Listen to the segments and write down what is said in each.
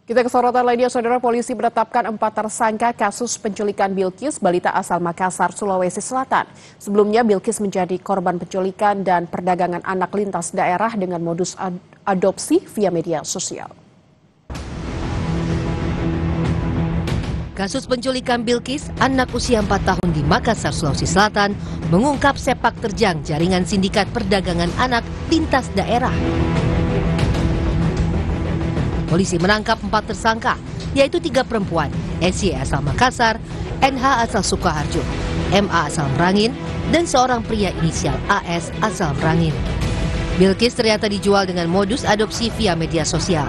Kita ke sorotan lainnya, saudara. Polisi menetapkan 4 tersangka kasus penculikan Bilkis, balita asal Makassar, Sulawesi Selatan. Sebelumnya Bilkis menjadi korban penculikan dan perdagangan anak lintas daerah dengan modus adopsi via media sosial. Kasus penculikan Bilkis, anak usia 4 tahun di Makassar, Sulawesi Selatan, mengungkap sepak terjang jaringan sindikat perdagangan anak lintas daerah. Polisi menangkap 4 tersangka, yaitu 3 perempuan, SY asal Makassar, NH asal Sukoharjo, MA asal Merangin, dan seorang pria inisial AS asal Merangin. Bilkis ternyata dijual dengan modus adopsi via media sosial.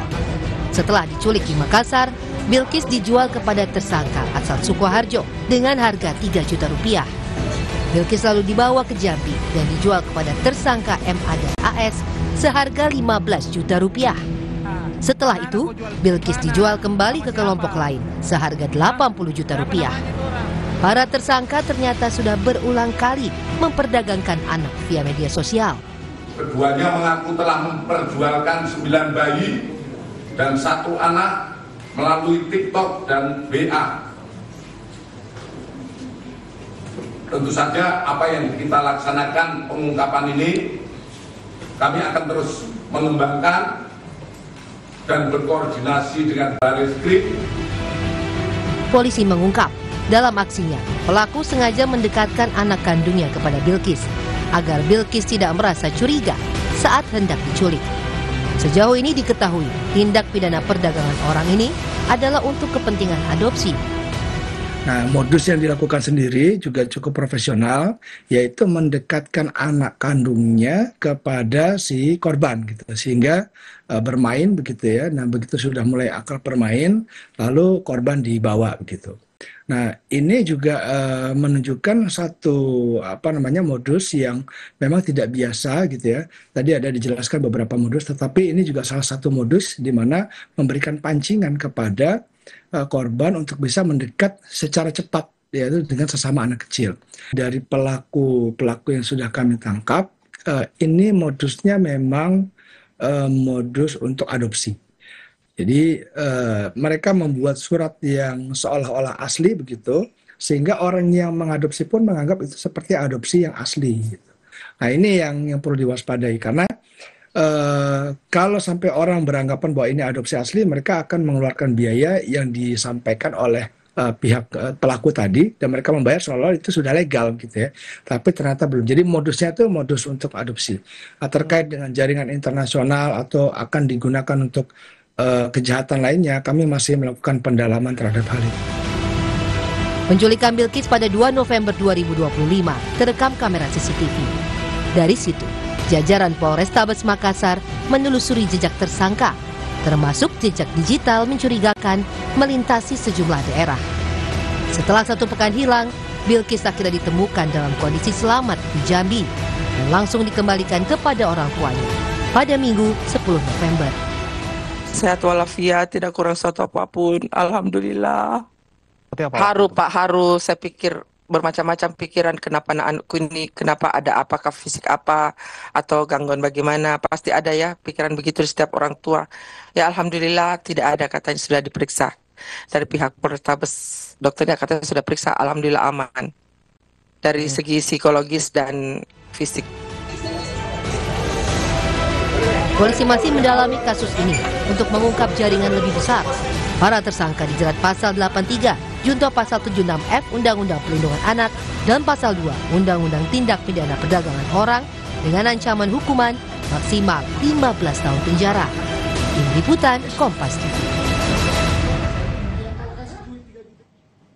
Setelah diculik di Makassar, Bilkis dijual kepada tersangka asal Sukoharjo dengan harga 3 juta rupiah. Bilkis lalu dibawa ke Jambi dan dijual kepada tersangka MA dan AS seharga 15 juta rupiah. Setelah itu, Bilkis dijual kembali ke kelompok lain seharga 80 juta rupiah. Para tersangka ternyata sudah berulang kali memperdagangkan anak via media sosial. Keduanya mengaku telah memperjualkan 9 bayi dan 1 anak melalui TikTok dan WA. Tentu saja apa yang kita laksanakan pengungkapan ini, kami akan terus mengembangkan dan berkoordinasi dengan Barreskrim. Polisi mengungkap, dalam aksinya, pelaku sengaja mendekatkan anak kandungnya kepada Bilkis, agar Bilkis tidak merasa curiga saat hendak diculik. Sejauh ini diketahui, tindak pidana perdagangan orang ini adalah untuk kepentingan adopsi. Nah, modus yang dilakukan sendiri juga cukup profesional, yaitu mendekatkan anak kandungnya kepada si korban, gitu, sehingga bermain begitu ya. Nah, begitu sudah mulai akrab bermain, lalu korban dibawa begitu. Nah, ini juga menunjukkan satu modus yang memang tidak biasa gitu ya. Tadi ada dijelaskan beberapa modus, tetapi ini juga salah satu modus di mana memberikan pancingan kepada korban untuk bisa mendekat secara cepat, yaitu dengan sesama anak kecil. Dari pelaku yang sudah kami tangkap, ini modusnya memang modus untuk adopsi. Jadi mereka membuat surat yang seolah-olah asli begitu, sehingga orang yang mengadopsi pun menganggap itu seperti adopsi yang asli. Gitu. Nah, ini yang perlu diwaspadai, karena kalau sampai orang beranggapan bahwa ini adopsi asli, mereka akan mengeluarkan biaya yang disampaikan oleh pihak pelaku tadi, dan mereka membayar seolah-olah itu sudah legal gitu ya. Tapi ternyata belum. Jadi modusnya itu modus untuk adopsi. Terkait dengan jaringan internasional atau akan digunakan untuk kejahatan lainnya, kami masih melakukan pendalaman terhadap hal itu. Penculikan Bilkis pada 2 November 2025 terekam kamera CCTV. Dari situ, jajaran Polrestabes Makassar menelusuri jejak tersangka, termasuk jejak digital mencurigakan melintasi sejumlah daerah. Setelah 1 pekan hilang, Bilkis akhirnya ditemukan dalam kondisi selamat di Jambi dan langsung dikembalikan kepada orang tuanya pada Minggu 10 November. Sehat walafiat, tidak kurang suatu apapun, alhamdulillah. Haru Pak, haru. Saya pikir bermacam-macam pikiran, kenapa anakku ini, kenapa ada apakah fisik apa atau gangguan bagaimana, pasti ada ya pikiran begitu di setiap orang tua. Ya alhamdulillah tidak ada, katanya sudah diperiksa dari pihak Polrestabes, dokternya katanya sudah periksa, alhamdulillah aman dari segi psikologis dan fisik. Polisi masih mendalami kasus ini untuk mengungkap jaringan lebih besar. Para tersangka dijerat pasal 83, junto pasal 76F Undang-Undang Perlindungan Anak dan pasal 2 Undang-Undang Tindak Pidana Perdagangan Orang dengan ancaman hukuman maksimal 15 tahun penjara. Tim Liputan Kompas TV.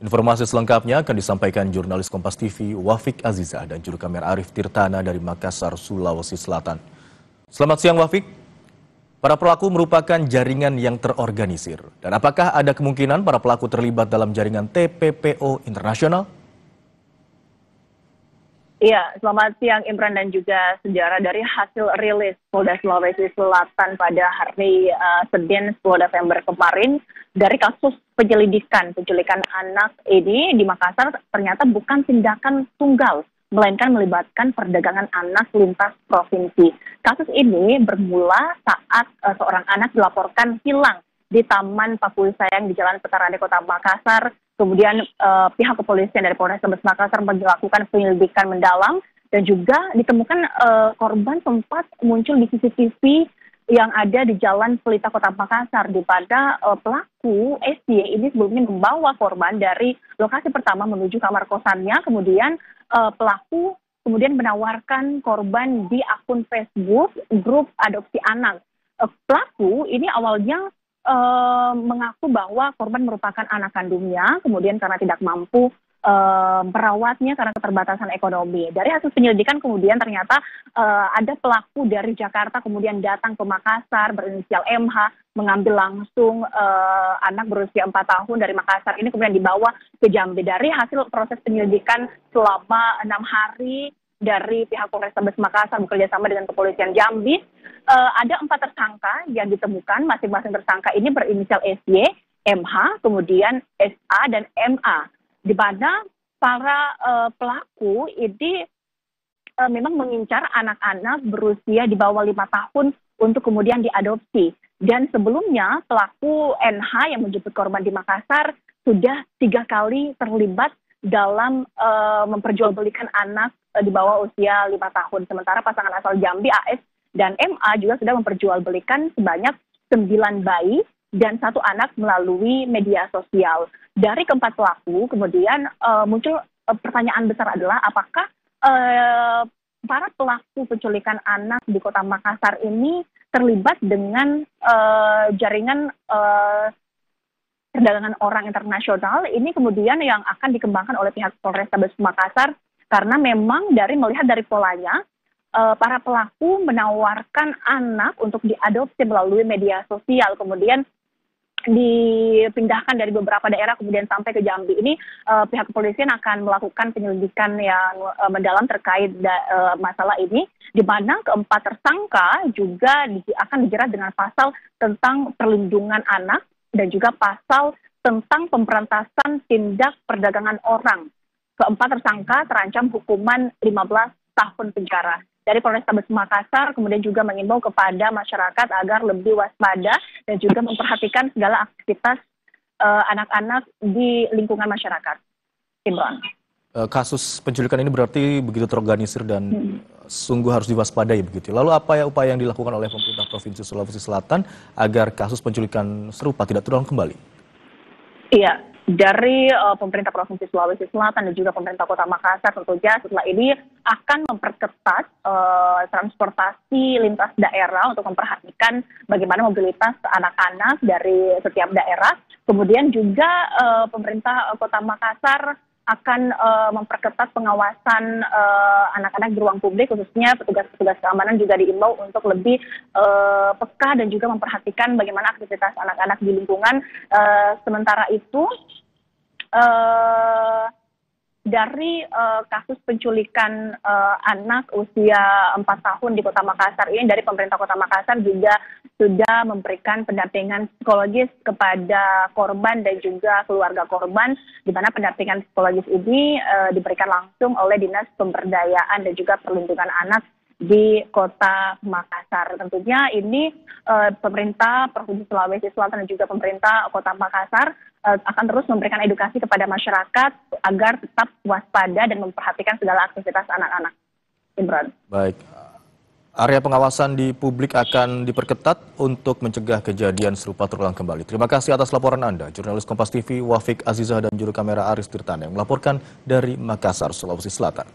Informasi selengkapnya akan disampaikan jurnalis Kompas TV Wafik Aziza dan juru kamera Arif Tirtana dari Makassar, Sulawesi Selatan. Selamat siang Wafik. Para pelaku merupakan jaringan yang terorganisir. Dan apakah ada kemungkinan para pelaku terlibat dalam jaringan TPPO internasional? Iya, selamat siang Imran dan juga sejarah. Dari hasil rilis Polda Sulawesi Selatan pada hari Senin 10 November kemarin, dari kasus penculikan anak ini di Makassar ternyata bukan tindakan tunggal, melainkan melibatkan perdagangan anak lintas provinsi. Kasus ini bermula saat seorang anak dilaporkan hilang di Taman Pakui Sayang di Jalan Petarade Kota Makassar. Kemudian pihak kepolisian dari Polrestabes Makassar melakukan penyelidikan mendalam dan juga ditemukan korban sempat muncul di CCTV yang ada di Jalan Pelita Kota Makassar, di mana pelaku SY ini sebelumnya membawa korban dari lokasi pertama menuju kamar kosannya, kemudian pelaku kemudian menawarkan korban di akun Facebook grup adopsi anak. Pelaku ini awalnya mengaku bahwa korban merupakan anak kandungnya, kemudian karena tidak mampu merawatnya karena keterbatasan ekonomi. Dari hasil penyelidikan kemudian ternyata ada pelaku dari Jakarta kemudian datang ke Makassar berinisial MH, mengambil langsung anak berusia 4 tahun dari Makassar ini kemudian dibawa ke Jambi. Dari hasil proses penyelidikan selama 6 hari dari pihak Polrestabes Makassar bekerja sama dengan kepolisian Jambi, ada 4 tersangka yang ditemukan. Masing-masing tersangka ini berinisial SY, MH, kemudian SA dan MA, di mana para pelaku ini memang mengincar anak-anak berusia di bawah 5 tahun untuk kemudian diadopsi. Dan sebelumnya pelaku NH yang menjemput korban di Makassar sudah 3 kali terlibat dalam memperjualbelikan anak di bawah usia 5 tahun. Sementara pasangan asal Jambi AS dan MA juga sudah memperjualbelikan sebanyak 9 bayi dan 1 anak melalui media sosial. Dari keempat pelaku kemudian muncul pertanyaan besar adalah apakah para pelaku penculikan anak di Kota Makassar ini terlibat dengan jaringan perdagangan orang internasional. Ini kemudian yang akan dikembangkan oleh pihak Polrestabes Makassar, karena memang melihat dari polanya para pelaku menawarkan anak untuk diadopsi melalui media sosial, kemudian dipindahkan dari beberapa daerah kemudian sampai ke Jambi. Ini pihak kepolisian akan melakukan penyelidikan yang mendalam terkait masalah ini, di mana keempat tersangka juga akan dijerat dengan pasal tentang perlindungan anak dan juga pasal tentang pemberantasan tindak perdagangan orang. Keempat tersangka terancam hukuman 15 tahun penjara. Dari Polrestabes Makassar kemudian juga mengimbau kepada masyarakat agar lebih waspada dan juga memperhatikan segala aktivitas anak-anak di lingkungan masyarakat. Imran. Kasus penculikan ini berarti begitu terorganisir dan sungguh harus diwaspadai begitu. Lalu apa ya upaya yang dilakukan oleh pemerintah Provinsi Sulawesi Selatan agar kasus penculikan serupa tidak terulang kembali? Iya. Dari pemerintah Provinsi Sulawesi Selatan dan juga pemerintah Kota Makassar tentunya setelah ini akan memperketat transportasi lintas daerah untuk memperhatikan bagaimana mobilitas anak-anak dari setiap daerah. Kemudian juga pemerintah Kota Makassar akan memperketat pengawasan anak-anak di ruang publik, khususnya petugas-petugas keamanan juga diimbau untuk lebih peka dan juga memperhatikan bagaimana aktivitas anak-anak di lingkungan. Sementara itu, dari kasus penculikan anak usia 4 tahun di Kota Makassar ini, dari pemerintah Kota Makassar juga sudah memberikan pendampingan psikologis kepada korban dan juga keluarga korban, di mana pendampingan psikologis ini diberikan langsung oleh Dinas Pemberdayaan dan juga Perlindungan Anak di Kota Makassar. Tentunya ini pemerintah Provinsi Sulawesi Selatan dan juga pemerintah Kota Makassar akan terus memberikan edukasi kepada masyarakat agar tetap waspada dan memperhatikan segala aktivitas anak-anak. Imran. Baik. Area pengawasan di publik akan diperketat untuk mencegah kejadian serupa terulang kembali. Terima kasih atas laporan Anda, jurnalis Kompas TV Wafik Azizah dan juru kamera Aris Tirtana yang melaporkan dari Makassar, Sulawesi Selatan.